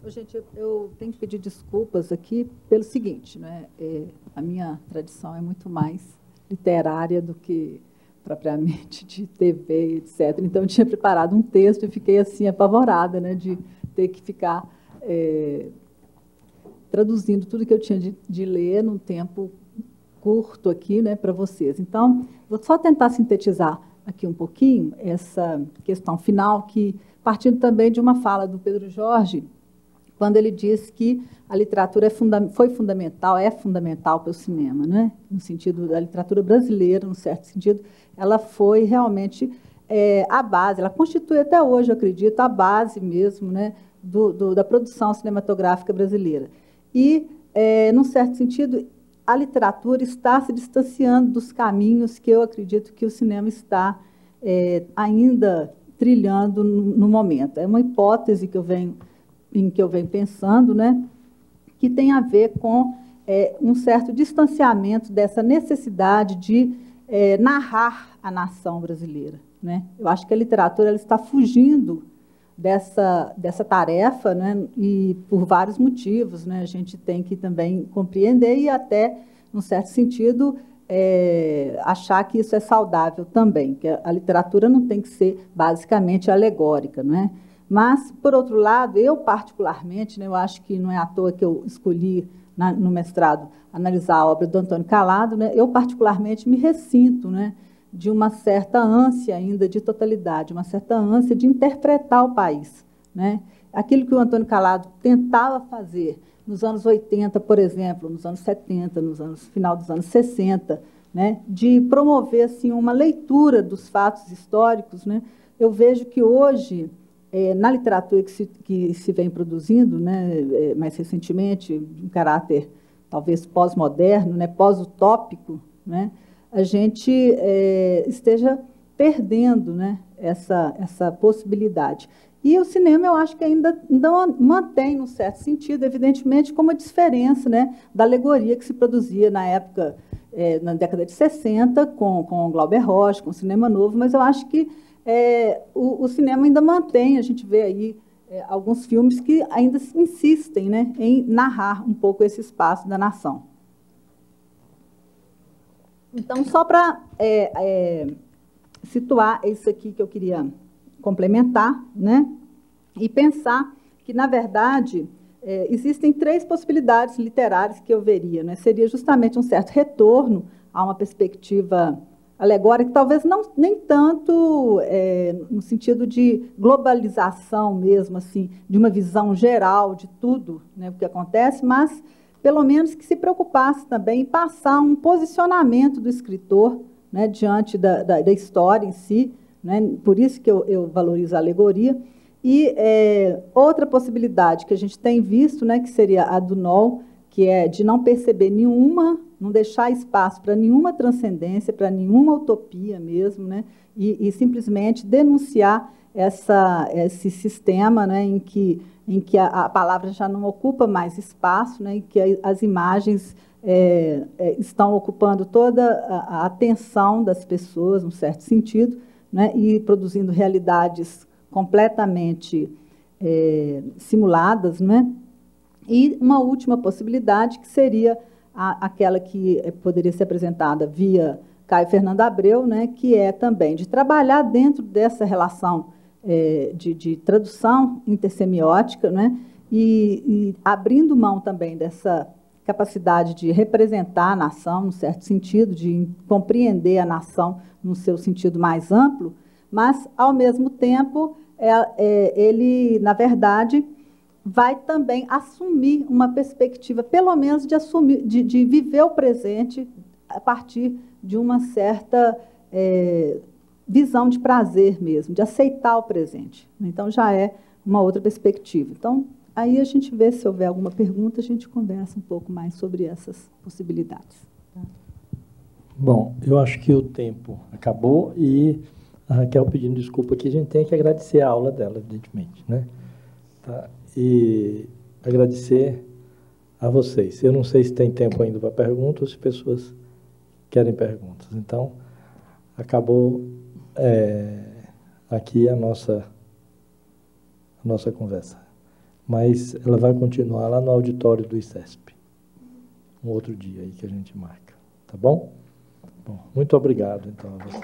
Gente, eu tenho que pedir desculpas aqui pelo seguinte, né? A minha tradição é muito mais literária do que propriamente de TV, etc. Então, eu tinha preparado um texto e fiquei assim apavorada, né, de ter que ficar traduzindo tudo que eu tinha de ler num tempo curto aqui, né, para vocês. Então, vou só tentar sintetizar aqui um pouquinho essa questão final, que partindo também de uma fala do Pedro Jorge, quando ele diz que a literatura foi fundamental, é fundamental para o cinema, né? No sentido da literatura brasileira, num certo sentido, ela foi realmente a base, ela constitui até hoje, eu acredito, a base mesmo, né, da produção cinematográfica brasileira. E, num certo sentido, a literatura está se distanciando dos caminhos que eu acredito que o cinema está ainda trilhando no momento. É uma hipótese em que eu venho pensando, né, que tem a ver com um certo distanciamento dessa necessidade de narrar a nação brasileira, né? Eu acho que a literatura ela está fugindo dessa tarefa, né, e por vários motivos, né, a gente tem que também compreender e até, num certo sentido, achar que isso é saudável também, que a literatura não tem que ser basicamente alegórica, não é? Mas, por outro lado, eu particularmente, né, eu acho que não é à toa que eu escolhi no mestrado analisar a obra do Antônio Calado, né, eu particularmente me ressinto, né, de uma certa ânsia ainda de totalidade, uma certa ânsia de interpretar o país, né? Aquilo que o Antônio Calado tentava fazer nos anos 80, por exemplo, nos anos 70, final dos anos 60, né? De promover assim, uma leitura dos fatos históricos, né? Eu vejo que hoje, na literatura que se vem produzindo, né, mais recentemente, de um caráter talvez pós-moderno, né, pós-utópico, né, a gente esteja perdendo, né, essa possibilidade. E o cinema, eu acho que ainda mantém, num certo sentido, evidentemente, como uma diferença, né, da alegoria que se produzia na época, na década de 60, com Glauber Rocha, com o Cinema Novo, mas eu acho que o cinema ainda mantém, a gente vê aí alguns filmes que ainda insistem, né, em narrar um pouco esse espaço da nação. Então, só para situar isso aqui que eu queria complementar, né, e pensar que, na verdade, existem 3 possibilidades literárias que eu veria, né? Seria justamente um certo retorno a uma perspectiva alegórica, talvez nem tanto no sentido de globalização mesmo, assim, de uma visão geral de tudo, né, o que acontece, mas pelo menos que se preocupasse também em passar um posicionamento do escritor, né, diante da história em si, né, por isso que eu valorizo a alegoria. E outra possibilidade que a gente tem visto, né, que seria a do Noll, que é de não perceber não deixar espaço para nenhuma transcendência, para nenhuma utopia mesmo, né, e simplesmente denunciar esse sistema, né, em que a palavra já não ocupa mais espaço, né, em que as imagens estão ocupando toda a atenção das pessoas, num certo sentido, né, e produzindo realidades completamente simuladas, né? E uma última possibilidade, que seria aquela que poderia ser apresentada via Caio Fernando Abreu, né, que é também de trabalhar dentro dessa relação de tradução intersemiótica, né, e abrindo mão também dessa capacidade de representar a nação, num certo sentido, de compreender a nação no seu sentido mais amplo, mas, ao mesmo tempo, ele, na verdade, vai também assumir uma perspectiva, pelo menos de viver o presente a partir de uma certa visão de prazer mesmo, de aceitar o presente. Então, já é uma outra perspectiva. Então, aí a gente vê, se houver alguma pergunta, a gente conversa um pouco mais sobre essas possibilidades. Tá? Bom, eu acho que o tempo acabou e a Raquel pedindo desculpa aqui, a gente tem que agradecer a aula dela, evidentemente, né? Tá? E agradecer a vocês. Eu não sei se tem tempo ainda para perguntas ou se pessoas querem perguntas. Então, acabou aqui a nossa conversa. Mas ela vai continuar lá no auditório do ICESP. Um outro dia aí que a gente marca. Tá bom? Bom, muito obrigado, então, a vocês.